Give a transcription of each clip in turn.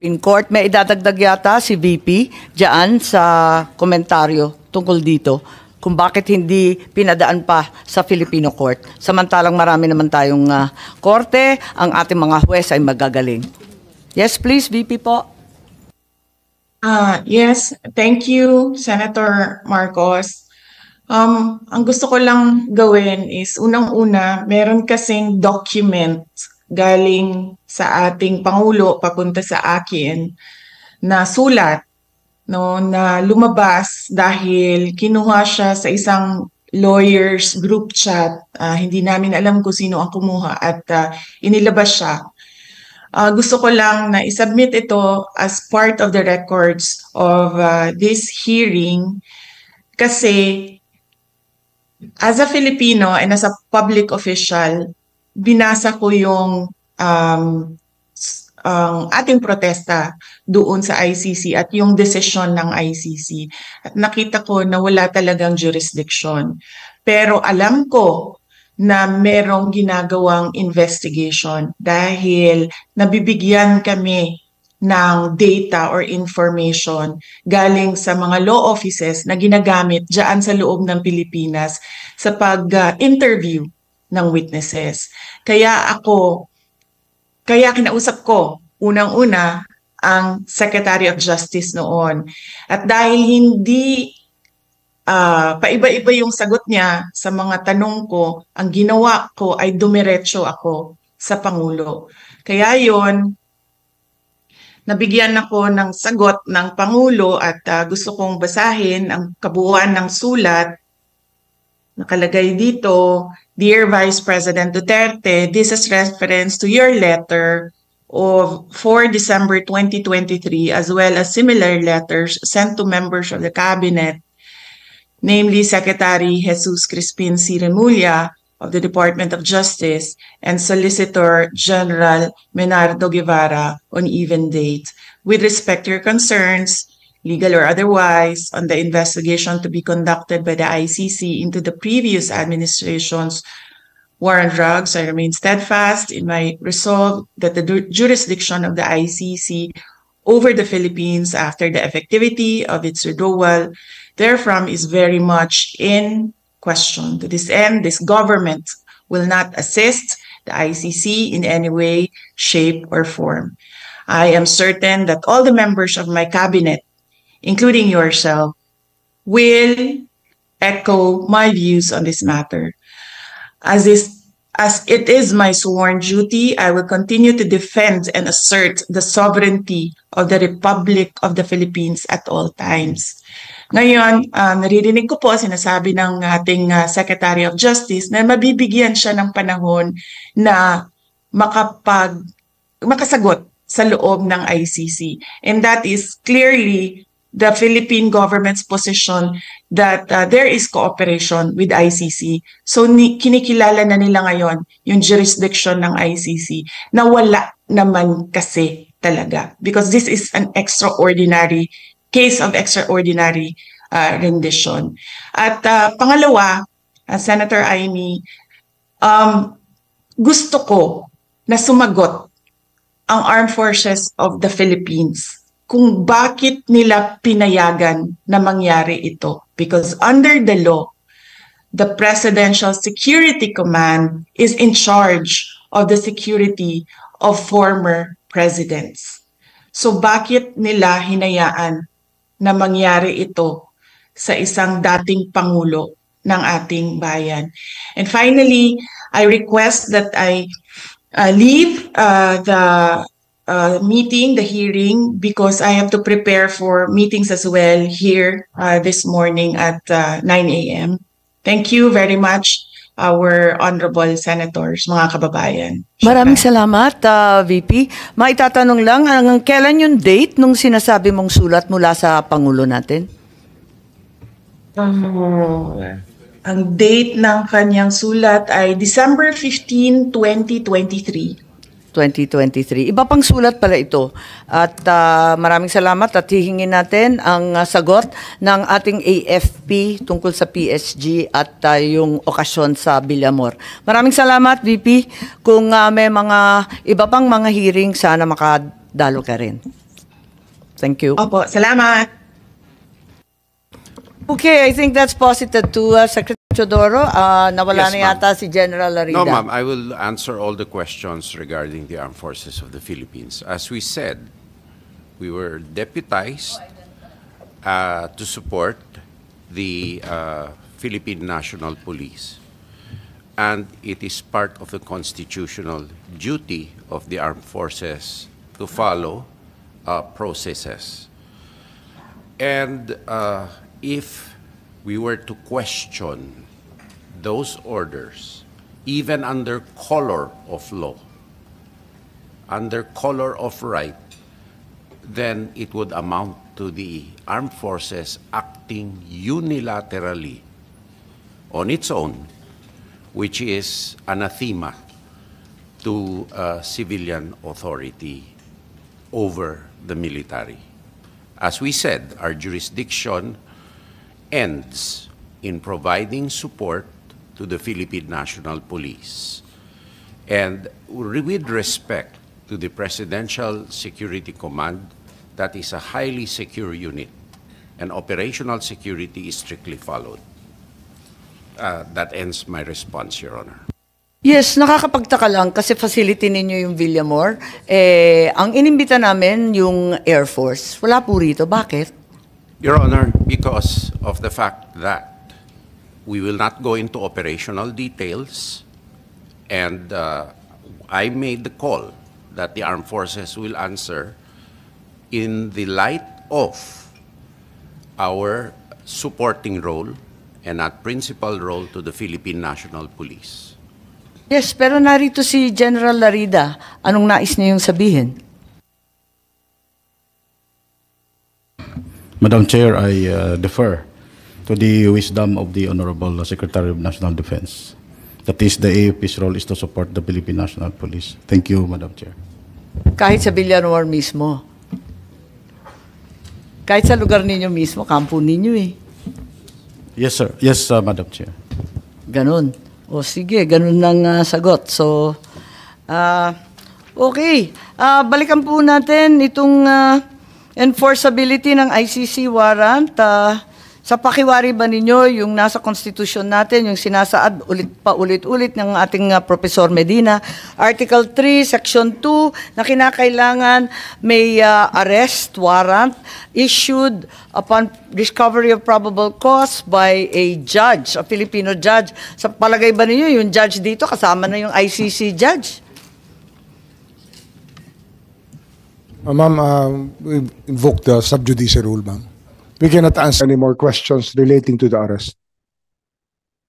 In court, may idadagdag yata si VP diyan sa komentaryo tungkol dito kung bakit hindi pinadaan pa sa Filipino court. Samantalang marami naman tayong korte, ang ating mga huwes ay magagaling. Yes, please, VP po. Yes, thank you, Senator Marcos. Ang gusto ko lang gawin is, unang-una, meron kasing document galing sa ating Pangulo papunta sa akin na sulat, no, na lumabas dahil kinuha siya sa isang lawyers group chat. Hindi namin alam kung sino ang kumuha at inilabas siya. Gusto ko lang na isubmit ito as part of the records of this hearing kasi as a Filipino and as a public official, binasa ko yung ating protesta doon sa ICC at yung desisyon ng ICC. At nakita ko na wala talagang jurisdiction. Pero alam ko na merong ginagawang investigation dahil nabibigyan kami ng data or information galing sa mga law offices na ginagamit dyan sa loob ng Pilipinas sa pag-interview ng witnesses. Kaya kinausap ko unang-una ang Secretary of Justice noon. At dahil hindi paiba-iba yung sagot niya sa mga tanong ko, ang ginawa ko ay dumiretso ako sa Pangulo. Kaya yon, nabigyan ako ng sagot ng Pangulo at gusto kong basahin ang kabuuan ng sulat. Nakalagay dito, Dear Vice President Duterte, this is reference to your letter of 4 December 2023 as well as similar letters sent to members of the Cabinet, namely Secretary Jesus Crispin C. Remulla of the Department of Justice and Solicitor General Menardo Guevara on even date. With respect to your concerns, legal or otherwise, on the investigation to be conducted by the ICC into the previous administration's war on drugs, I remain steadfast in my resolve that the jurisdiction of the ICC over the Philippines after the effectivity of its withdrawal therefrom is very much in question. To this end, this government will not assist the ICC in any way, shape, or form. I am certain that all the members of my cabinet, including yourself, will echo my views on this matter. As it is my sworn duty, I will continue to defend and assert the sovereignty of the Republic of the Philippines at all times. Ngayon, naririnig ko po, sinasabi ng ating Secretary of Justice na mabibigyan siya ng panahon na makasagot sa loob ng ICC. And that is clearly the Philippine government's position that there is cooperation with ICC. So kinikilala na nila ngayon yung jurisdiction ng ICC na wala naman kasi talaga. Because this is an extraordinary case of extraordinary rendition. At pangalawa, Senator Amy, gusto ko na sumagot ang Armed Forces of the Philippines kung bakit nila pinayagan na mangyari ito. Because under the law, the Presidential Security Command is in charge of the security of former presidents. So bakit nila hinayaan na mangyari ito sa isang dating Pangulo ng ating bayan? And finally, I request that I leave the meeting, the hearing, because I have to prepare for meetings as well here this morning at 9 a.m. Thank you very much, our honorable senators, mga kababayan. Maraming salamat, VP. Maitatanong lang, kailan yung date nung sinasabi mong sulat mula sa Pangulo natin? Ang date ng kanyang sulat ay December 15, 2023. 2023. Iba pang sulat pala ito. At maraming salamat at hihingin natin ang sagot ng ating AFP tungkol sa PSG at yung okasyon sa Villamor. Maraming salamat, VP. Kung may mga iba pang mga hearing, sana makadalo ka rin. Thank you. Opo, salamat. Okay, I think that's posited to Secretary Chodoro. Nawala Yes, na ma'am. yata si General Larida. No, ma'am, I will answer all the questions regarding the Armed Forces of the Philippines. As we said, we were deputized to support the Philippine National Police. And it is part of the constitutional duty of the armed forces to follow processes. And if we were to question those orders, even under color of law, under color of right, then it would amount to the armed forces acting unilaterally on its own, which is anathema to civilian authority over the military. As we said, our jurisdiction ends in providing support to the Philippine National Police. And with respect to the Presidential Security Command, that is a highly secure unit, and operational security is strictly followed. That ends my response, Your Honor. Yes, nakakapagtaka lang kasi facility ninyo yung Villamor. Ang inimbita namin yung Air Force. Wala po rito. Bakit? Your Honor, because of the fact that we will not go into operational details, and I made the call that the armed forces will answer in the light of our supporting role and not principal role to the Philippine National Police. Yes, pero narito si General Larida. Anong nais niyo yung sabihin? Madam Chair, I defer to the wisdom of the Honorable Secretary of National Defense. That is, the AFP's role is to support the Philippine National Police. Thank you, Madam Chair. Kahit sa Villamor mismo. Kahit sa lugar ninyo mismo, kampo ninyo eh. Yes, sir. Yes, Madam Chair. Ganun. O sige, ganun lang sagot. So, okay. Balikan po natin itong enforceability ng ICC warrant. Sa pakiwari ba ninyo yung nasa constitution natin, yung sinasaad ulit-ulit ng ating Professor Medina, Article 3, Section 2, na kinakailangan may arrest warrant issued upon discovery of probable cause by a judge, a Filipino judge. Sa palagay ba ninyo, yung judge dito kasama na yung ICC judge? Ma'am, we invoke the sub judice rule, ma'am. We cannot answer any more questions relating to the arrest.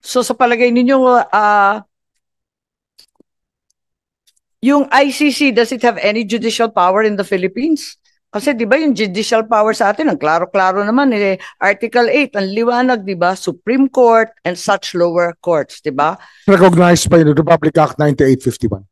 So sa palagay ninyo, yung ICC, does it have any judicial power in the Philippines? Kasi di ba yung judicial power sa atin, ang klaro-klaro naman, Article 8, ang liwanag, di ba? Supreme Court and such lower courts, di ba? Recognized by the Republic Act 9851.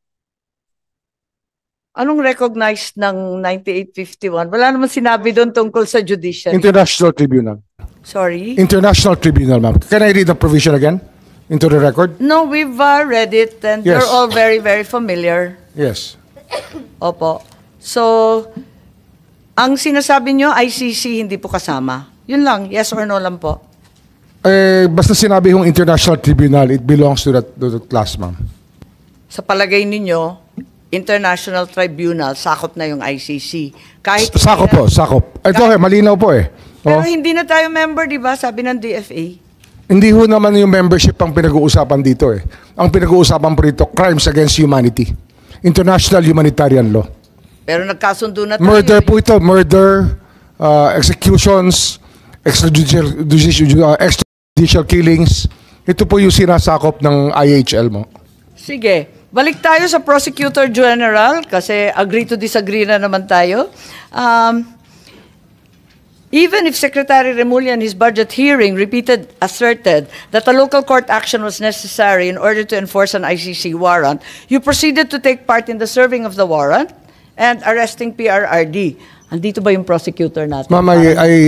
Anong recognized ng 9851? Wala naman sinabi doon tungkol sa judiciary. International Tribunal. Sorry? International Tribunal, ma'am. Can I read the provision again into the record? No, we've read it and Yes. you're all very, very familiar. Yes. Opo. So, ang sinasabi nyo, ICC hindi po kasama. Yun lang, yes or no lang po. Basta sinabi yung International Tribunal, it belongs to that class, ma'am. Sa palagay ninyo, International Tribunal, sakop na yung ICC. Kahit Sakop po, sakop. Ito, malinaw po eh. Pero Oh. hindi na tayo member, di ba? Sabi ng DFA. Hindi ho naman yung membership ang pinag-uusapan dito eh. Ang pinag-uusapan po dito, crimes against humanity. International humanitarian law. Pero nagkasundo na tayo. Murder po ito, murder, executions, extrajudicial killings. Ito po yung sinasakop ng IHL mo. Sige. Balik tayo sa Prosecutor General kasi agree to disagree na naman tayo. Even if Secretary Remulla in his budget hearing asserted that a local court action was necessary in order to enforce an ICC warrant, you proceeded to take part in the serving of the warrant and arresting PRRD. Andito ba yung prosecutor natin? Ma'am,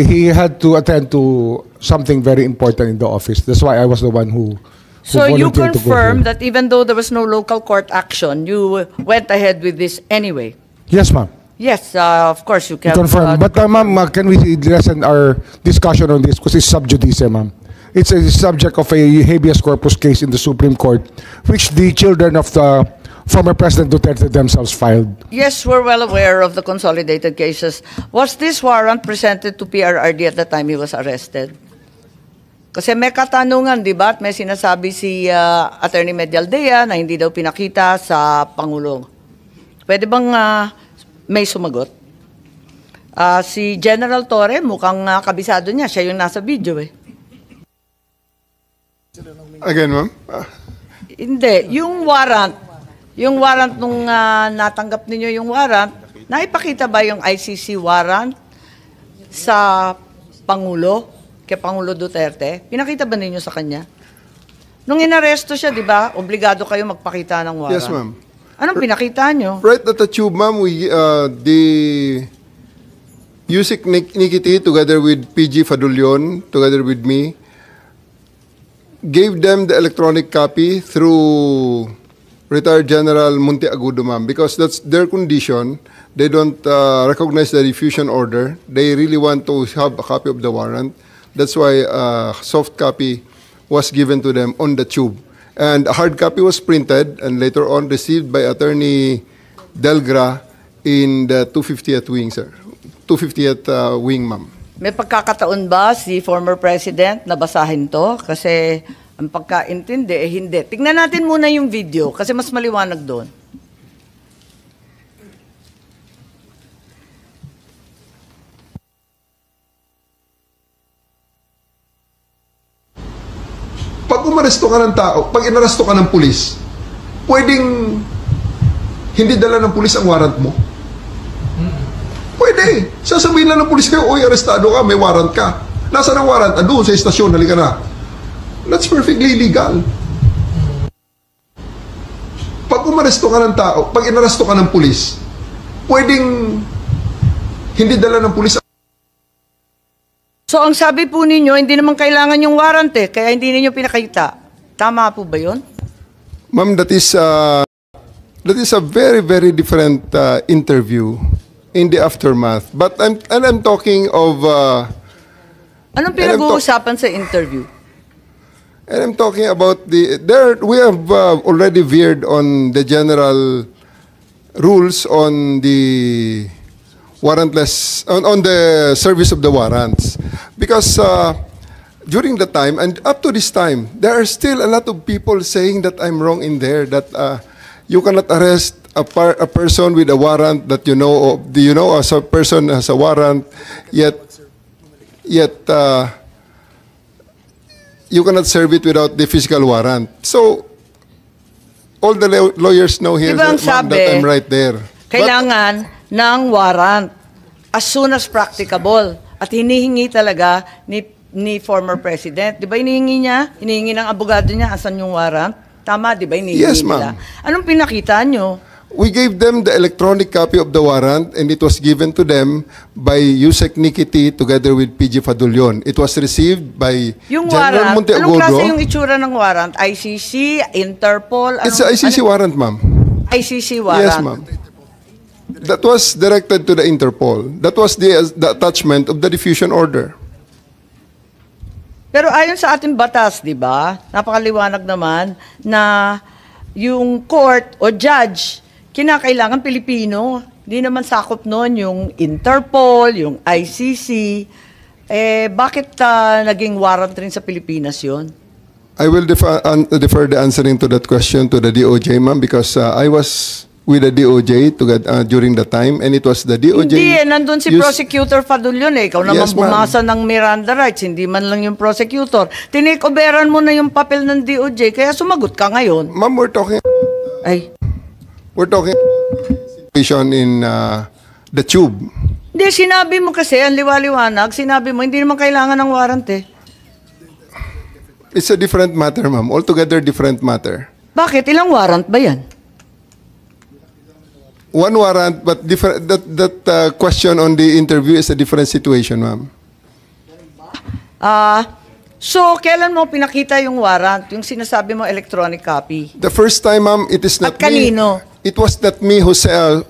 he had to attend to something very important in the office. That's why I was the one who So you volunteered to go confirm there. that even though there was no local court action, you went ahead with this anyway? Yes, ma'am. Yes, of course you can. Confirm. But ma'am, can we lessen our discussion on this because it's sub judice, ma'am. It's a subject of a habeas corpus case in the Supreme Court, which the children of the former President Duterte themselves filed. Yes, we're well aware of the consolidated cases. Was this warrant presented to PRRD at the time he was arrested? Kasi may katanungan, di ba? At may sinasabi si Attorney Medialdea na hindi daw pinakita sa Pangulo. Pwede bang may sumagot? Si General Torre, mukhang kabisado niya. Siya yung nasa video eh. Again, ma'am? Hindi. Yung warrant nung natanggap ninyo yung warrant, naipakita ba yung ICC warrant sa Pangulo? Kay Pangulo Duterte, pinakita ba ninyo sa kanya? Nung inaresto siya, di ba, obligado kayo magpakita ng warrant. Yes, ma'am. Anong pinakita nyo? Right at the tube, ma'am, the Yusik Nikiti, together with PG Fadulyon, together with me, gave them the electronic copy through retired General Munti Agudo, ma'am, because that's their condition. They don't recognize the diffusion order. They really want to have a copy of the warrant. That's why a soft copy was given to them on the tube. And a hard copy was printed and later on received by Attorney Delgra in the 250th wing, sir. 250th wing, ma'am. May pagkakataon ba si former president na basahin to? Kasi ang pagkaintindi, hindi. Tignan natin muna yung video kasi mas maliwanag doon. Pag umaresto ka ng tao, pag inaresto ka ng pulis, pwedeng hindi dala ng pulis ang warrant mo? Pwede. Sasabihin lang ng pulis kayo, oy, arestado ka, may warrant ka. Nasaan ang warrant? Doon sa estasyon, halika na. That's perfectly legal. Pag umaresto ka ng tao, pag inaresto ka ng pulis, pwedeng hindi dala ng pulis. So ang sabi po ninyo, hindi naman kailangan yung warrant eh, kaya hindi ninyo pinakita. Tama po ba yun? Ma'am, that is a very, very different interview in the aftermath. But I'm talking of... Anong pinag-uusapan sa interview? And I'm talking about we have already veered on the general rules on the warrantless, on the service of the warrants. Because during the time, and up to this time, there are still a lot of people saying that I'm wrong in there, that you cannot arrest a person with a warrant that you know as a person has a warrant, yet you cannot serve it without the physical warrant. So, all the lawyers know here Diba ang that, ma'am, sabi, that I'm right there. Kailangan ng warrant as soon as practicable. At hinihingi talaga ni former president. Di ba hinihingi niya? Hinihingi ng abogado niya, asan yung warrant? Tama, di ba hinihingi Yes, nila? ma'am. Anong pinakita nyo? We gave them the electronic copy of the warrant and it was given to them by Yusek Nikiti together with PG Fadulyon. It was received by Yung General warrant, anong klase yung Monteagudo. itsura ng warrant? ICC, Interpol? It's a ICC warrant, ma'am. ICC warrant. Yes, ma'am. That was directed to the Interpol. That was the attachment of the diffusion order. Pero ayon sa ating batas, di ba, napakaliwanag naman na yung court o judge, kinakailangan Pilipino. Hindi naman sakop noon yung Interpol, yung ICC. Bakit naging warrant rin sa Pilipinas yun? I will defer the answering to that question to the DOJ, ma'am, because I was with the DOJ during the time, and it was the DOJ... Hindi nandun si Prosecutor Fadulyon Ikaw naman Yes, ma'am. bumasa ng Miranda rights, hindi man lang yung prosecutor. Tinikoberan mo na yung papel ng DOJ, kaya sumagot ka ngayon. Ma'am, we're talking situation in the tube. Hindi, sinabi mo kasi, ang liwaliwanag, sinabi mo, hindi naman kailangan ng warrant eh. It's a different matter, ma'am. Altogether different matter. Bakit? Ilang warrant ba yan? One warrant, but different. That question on the interview is a different situation, ma'am. So, kailan mo pinakita yung warrant? Yung sinasabi mo electronic copy? The first time, ma'am, it is not At kanino? me. It was not me who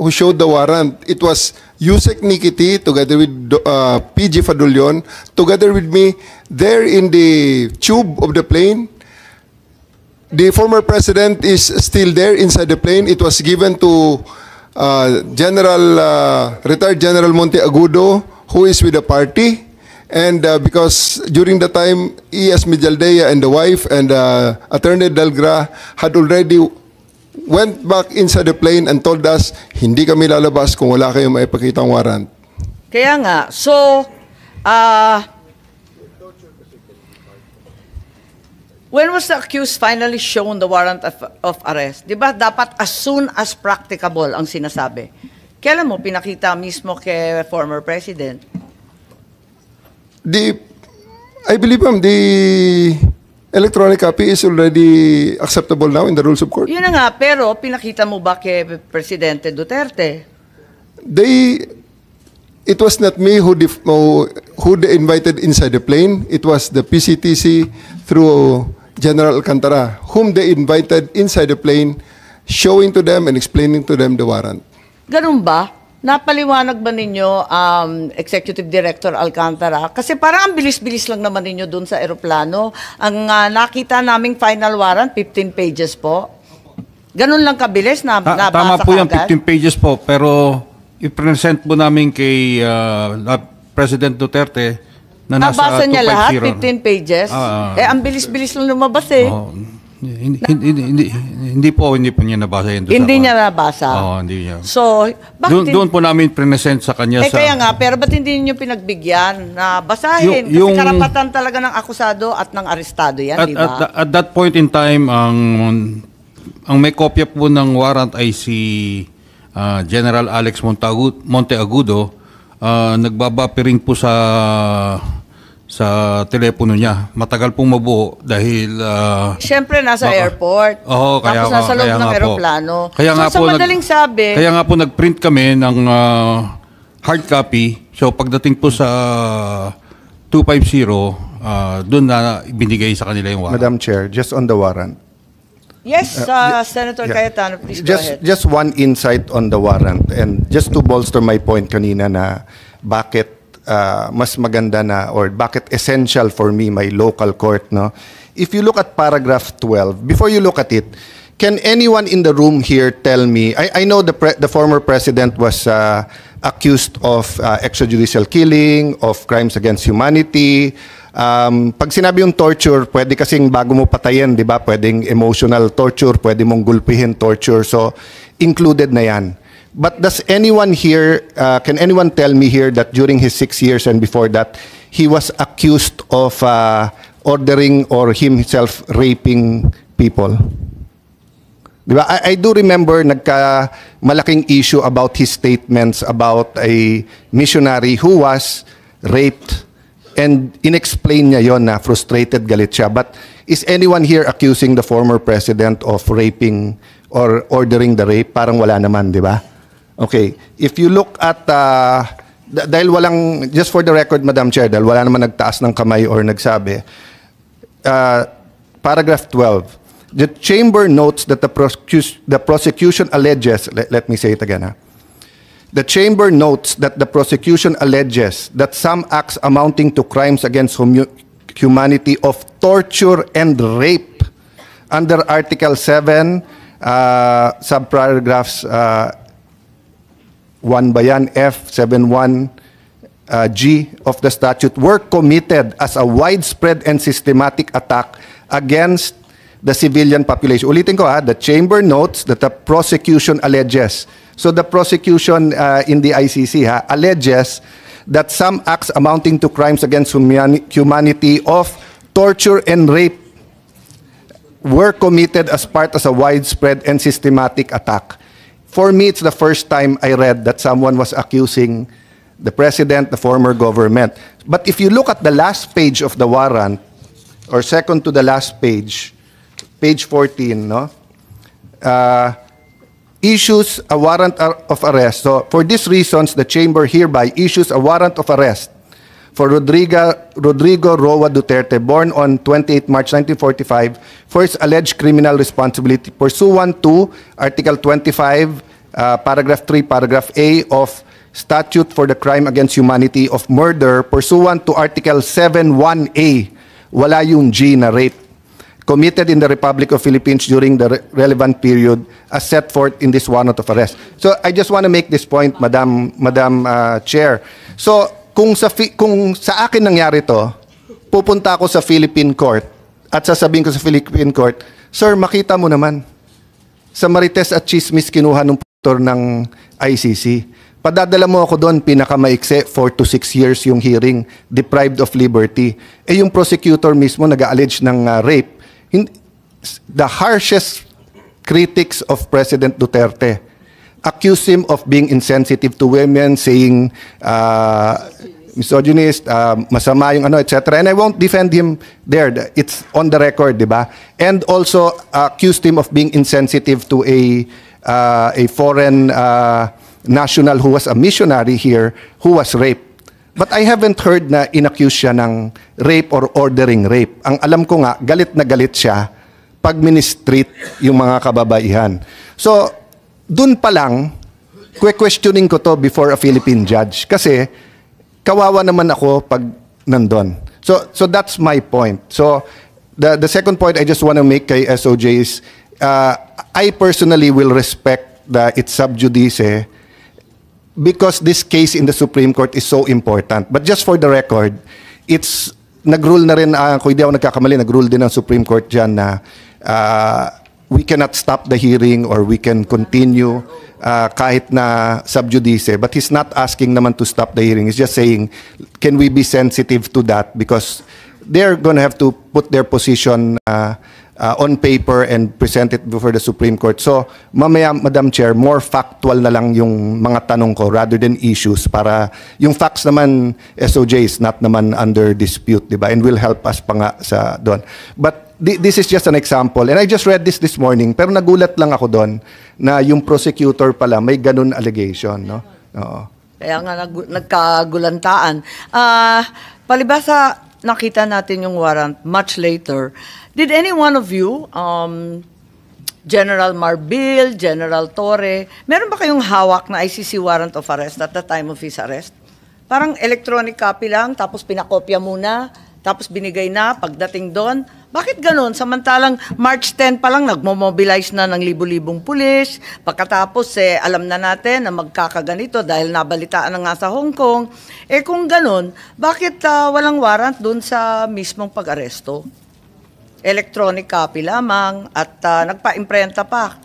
showed the warrant. It was Yusek Nikiti together with PG Fadulyon, together with me there in the tube of the plane. The former president is still there inside the plane. It was given to retired General Monte Agudo, who is with the party. And because during the time, E.S. Mijaldea and the wife and Attorney Delgra had already went back inside the plane and told us, hindi kami lalabas kung wala kayong maipakitang warrant. Kaya nga, so, when was the accused finally shown the warrant of arrest? Di ba dapat as soon as practicable ang sinasabi? Kailan mo pinakita mismo kay former president? I believe, ma'am, the electronic copy is already acceptable now in the rules of court. Yun na nga, pero pinakita mo ba kay Presidente Duterte? It was not me who they invited inside the plane. It was the PCTC through General Alcantara, whom they invited inside the plane, showing to them and explaining to them the warrant. Ganun ba? Napaliwanag ba ninyo, Executive Director Alcantara? Kasi parang ang bilis-bilis lang naman ninyo dun sa eroplano. Ang nakita naming final warrant, 15 pages po. Ganun lang kabilis na nabasa Tama po yung agad? 15 pages po, pero i-present po namin kay President Duterte na nasa Nabasa niya lahat, 250. 15 pages? Ang bilis-bilis lang lumabas eh. Oh, hindi po niya nabasa yun. Hindi niya nabasa? Oo, hindi niya. So, bakit Doon po namin present sa kanya. kaya nga, pero ba't hindi niyo pinagbigyan na basahin? Kasi karapatan talaga ng akusado at ng arestado yan, di ba? At that point in time, ang may kopya po ng warrant ay si General Alex Monteagudo. Nagbabapiring po sa telepono niya. Matagal pong mabuo dahil Siyempre, nasa airport. Oo, Tapos nasa loob ng aeroplano. Kaya nga so, po sa madaling sabi, kaya nga po nag-print kami ng hard copy. So pagdating po sa 250, doon na binigay sa kanila yung warrant. Madam Chair, just on the warrant. yes, Senator Cayetano, please go ahead. Just one insight on the warrant, and just to bolster my point kanina na bakit mas maganda na, or bakit essential for me my local court, no? If you look at paragraph 12, before you look at it, can anyone in the room here tell me, I know the former president was accused of extrajudicial killing, of crimes against humanity. Pag sinabi yung torture, pwede kasing bago mo patayin, di ba? Pwedeng emotional torture, pwede mong gulpihin torture. So, included na yan. But does anyone here, can anyone tell me here that during his 6 years and before that, he was accused of ordering or himself raping people? Diba? I do remember malaking issue about his statements about a missionary who was raped, and inexplain niya yon na frustrated, galit siya. But is anyone here accusing the former president of raping or ordering the rape? Parang wala naman, di ba? Okay. If you look at, dahil walang, just for the record, Madam Chair, dahil wala naman nagtaas ng kamay or nagsabi, paragraph 12, the chamber notes that the prosecution alleges, let me say it again, the chamber notes that the prosecution alleges that some acts amounting to crimes against humanity of torture and rape under Article 7, subparagraphs 1 bayan F 71 G of the statute were committed as a widespread and systematic attack against the civilian population. Ulitin ko the chamber notes that the prosecution alleges. So the prosecution in the ICC alleges that some acts amounting to crimes against humanity of torture and rape were committed as a widespread and systematic attack. For me, it's the first time I read that someone was accusing the president, the former government. But if you look at the last page of the warrant, or second to the last page, page 14, no? Issues a warrant of arrest. So, for these reasons, the chamber hereby issues a warrant of arrest for Rodrigo Roa Duterte, born on 28 March 1945, for his alleged criminal responsibility pursuant to Article 25, Paragraph 3, Paragraph A of Statute for the Crime Against Humanity of Murder, pursuant to Article 7(1)A, wala yung G na rape, committed in the Republic of Philippines during the relevant period as set forth in this warrant of arrest. So I just want to make this point, Madam Chair. So kung sa akin nangyari to, pupunta ako sa Philippine Court at sasabihin ko sa Philippine Court, sir, makita mo naman, sa Marites at Chismis kinuha ng prosecutor ng ICC. Padadala mo ako doon, pinakamaikse, 4 to 6 years yung hearing, deprived of liberty. Eh yung prosecutor mismo nag-allege ng rape. The harshest critics of President Duterte accuse him of being insensitive to women, saying misogynist, masama yung ano, etc. And I won't defend him there. It's on the record, di ba? And also accused him of being insensitive to a foreign national who was a missionary here who was raped. But I haven't heard na inaccuse siya ng rape or ordering rape. Ang alam ko nga, galit na galit siya pag ministreat yung mga kababaihan. So, dun pa lang, questioning ko to before a Philippine judge. Kasi, kawawa naman ako pag nandun. So that's my point. So, the second point I just want to make kay SOJ is, I personally will respect its sub judice because this case in the Supreme Court is so important. But just for the record, nag-rule na rin, kung hindi ako nagkakamali, nag-rule din ang Supreme Court dyan na we cannot stop the hearing or we can continue kahit na sub judice. But he's not asking naman to stop the hearing. He's just saying, can we be sensitive to that? Because they're going to have to put their position on paper and present it before the Supreme Court. So, mamaya, Madam Chair, more factual na lang yung mga tanong ko rather than issues para yung facts naman, SOJ is not naman under dispute, di ba? And will help us pa nga sa doon. But this is just an example. And I just read this morning, pero nagulat lang ako doon na yung prosecutor pala may ganun allegation, no? Oo. Kaya nga nagkagulantaan. Palibasa, nakita natin yung warrant much later. Did any one of you, General Marbil, General Torre, meron ba kayong hawak na ICC warrant of arrest at the time of his arrest? Parang electronic copy lang, tapos pinakopya muna, tapos binigay na pagdating doon. Bakit ganun? Samantalang March 10 pa lang nagmo-mobilize na ng libu-libong pulis. Pagkatapos alam na natin na magkakaganito dahil nabalitaan na nga sa Hong Kong. Eh kung ganun, bakit walang warrant doon sa mismong pag-aresto? Electronic copy lamang at nagpa-imprenta pa.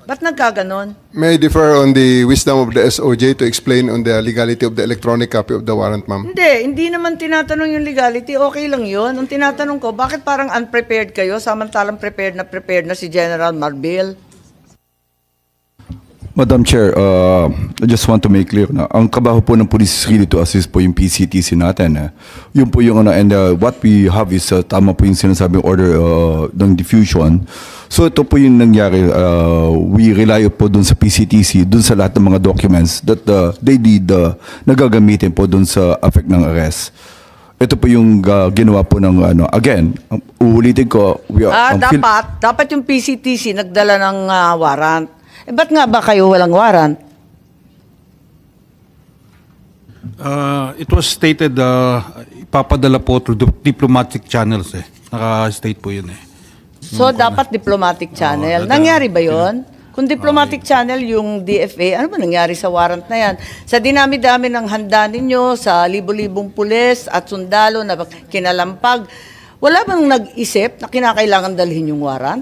Ba't nagkaganon? May I differ on the wisdom of the SOJ to explain on the legality of the electronic copy of the warrant, ma'am? Hindi naman tinatanong yung legality. Okay lang yun. Ang tinatanong ko, bakit parang unprepared kayo samantalang prepared na si General Marbil? Madam Chair, I just want to make clear na ang kabaho po ng police is really to assist po yung PCTC natin. Yun po yung and what we have is tama po yung sinasabing order ng diffusion. So ito po yung nangyari, we rely po dun sa PCTC, dun sa lahat ng mga documents that they need nagagamitin po dun sa effect ng arrest. Ito po yung ginawa po ng again, uulitin ko. Dapat yung PCTC nagdala ng warrant. Ba't nga ba kayo walang warrant? It was stated, ipapadala po through diplomatic channels Naka-state po yun So, dapat diplomatic channel. Nangyari ba yun? Kung diplomatic channel yung DFA, ano ba nangyari sa warrant na yan? Sa dinami-dami ng handa ninyo, sa libo-libong pulis at sundalo na kinalampag, wala bang nag-isip na kinakailangan dalhin yung warrant?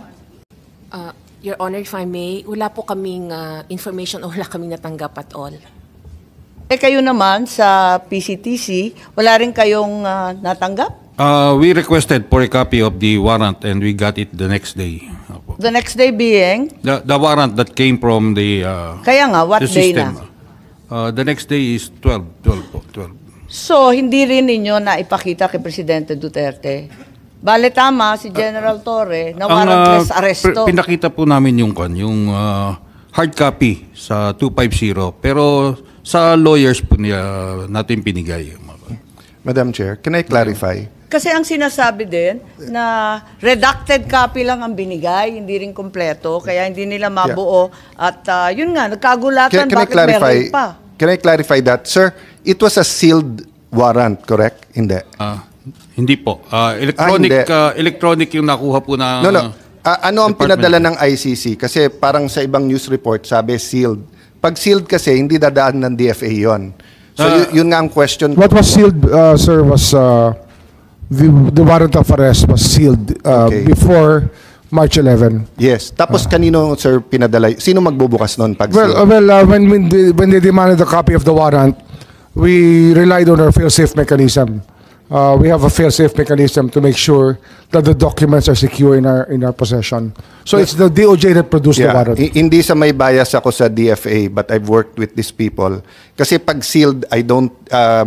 Your Honor, if I may, wala po kaming information o wala kaming natanggap at all. Kayo naman sa PCTC, wala rin kayong natanggap? We requested for a copy of the warrant and we got it the next day. The next day being? The warrant that came from the Kaya nga, what the day system. The next day is 12. So, hindi rin ninyo na ipakita kay Presidente Duterte? Bale tama si General Torre na warrantless arresto. Pinakita po namin yung hard copy sa 250 pero sa lawyers po natin pinigay. Madam Chair, can I clarify? Kasi ang sinasabi din na redacted copy lang ang binigay, hindi rin kompleto, kaya hindi nila mabuo. At yun nga, nagkagulatan, Can I bakit clarify? meron pa? Can I clarify that, sir? It was a sealed warrant, correct? Hindi. Hindi po. hindi. Electronic yung nakuha po na... No. Ano ang Department. pinadala ng ICC? Kasi parang sa ibang news report, sabi sealed. Pag sealed kasi, hindi dadaan ng DFA yon. So yun nga ang question. What was sealed, sir, was the warrant of arrest was sealed Okay. before March 11. Yes. Tapos kanino, sir, pinadala? Sino magbubukas noon pag Well, sealed? when they demanded a copy of the warrant, we relied on our fail-safe mechanism. We have a fail-safe mechanism to make sure that the documents are secure in our possession. So it's the DOJ that produced the warrant. Hindi sa may bias ako sa DFA, but I've worked with these people. Kasi pag sealed,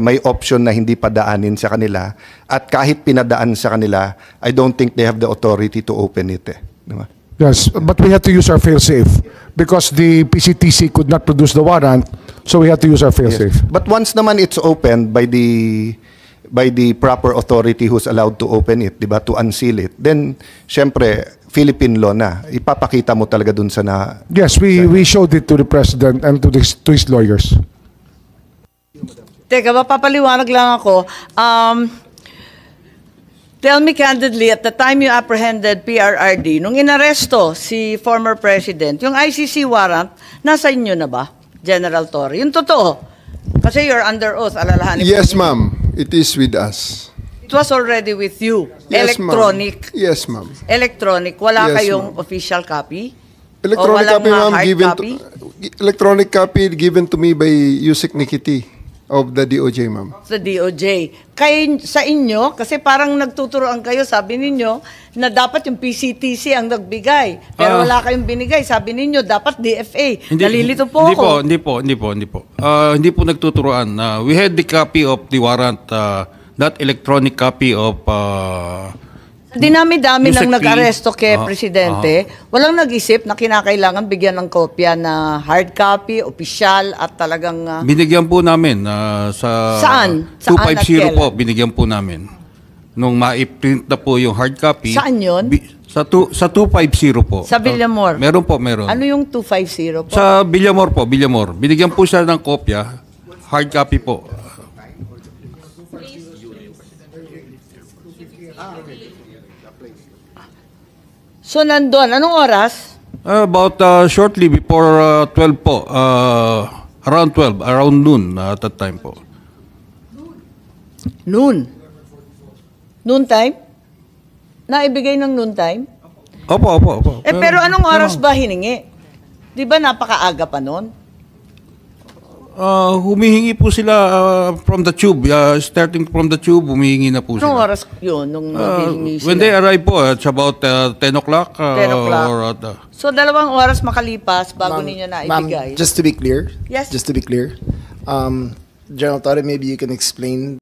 may option na hindi padaanin sa kanila. At kahit pinadaan sa kanila, I don't think they have the authority to open it. Diba? Yes, but we had to use our fail-safe because the PCTC could not produce the warrant, so we had to use our fail-safe. But once naman it's opened by the proper authority who's allowed to open it, diba, to unseal it, then, syempre, Philippine law na. Ipapakita mo talaga dun sa na... Yes, we showed it to the president and to his lawyers. Teka, mapapaliwanag lang ako. Tell me candidly, at the time you apprehended PRRD, nung inaresto si former president, yung ICC warrant, nasa inyo na ba, General Torre? Yung totoo. Kasi you're under oath, alalahanin po Yes, ninyo. ma'am. It is with us. It was already with you. Yes, ma'am. Electronic. Yes, ma'am. Electronic. Wala Yes, kayong ma'am. official copy? Electronic walang, copy, ma'am, hard given copy? electronic copy given to me by Yusek Nikiti of the DOJ, ma'am. Sa DOJ. Sa inyo, kasi parang nagtuturoan kayo, sabi ninyo, na dapat yung PCTC ang nagbigay. Pero wala kayong binigay. Sabi ninyo, dapat DFA. Nalilito po ako. Hindi po. Hindi po nagtuturoan. We had the copy of the warrant, that electronic copy of... Dinami-dami Yusek nang P. nag-aresto kay Presidente. Walang nag-isip na kinakailangan bigyan ng kopya na hard copy, opisyal, at talagang... binigyan po namin sa... Saan? Saan at 250 po, kailan? binigyan po namin. Nung ma-print na po yung hard copy... Saan yun? Sa 250 po. Sa Villamor? Meron po, meron. Ano yung 250 po? Sa Villamor po, Villamor. Binigyan po siya ng kopya, hard copy po. So, nandun. Anong oras? About shortly before 12 po. Around 12, around noon at that time po. Noon. Noon time? Naibigay ng noon time? Opo. Pero anong oras ba hiningi? Di ba napakaaga pa noon? Humihingi po sila from the tube. Starting from the tube, humihingi na po Anong sila. oras yun nung hihingi sila? When they arrive po, it's about 10 o'clock. 10 o'clock. Or, So, 2 oras makalipas bago ninyo naibigay. Ma'am, just to be clear. Yes. Just to be clear. General Torre, maybe you can explain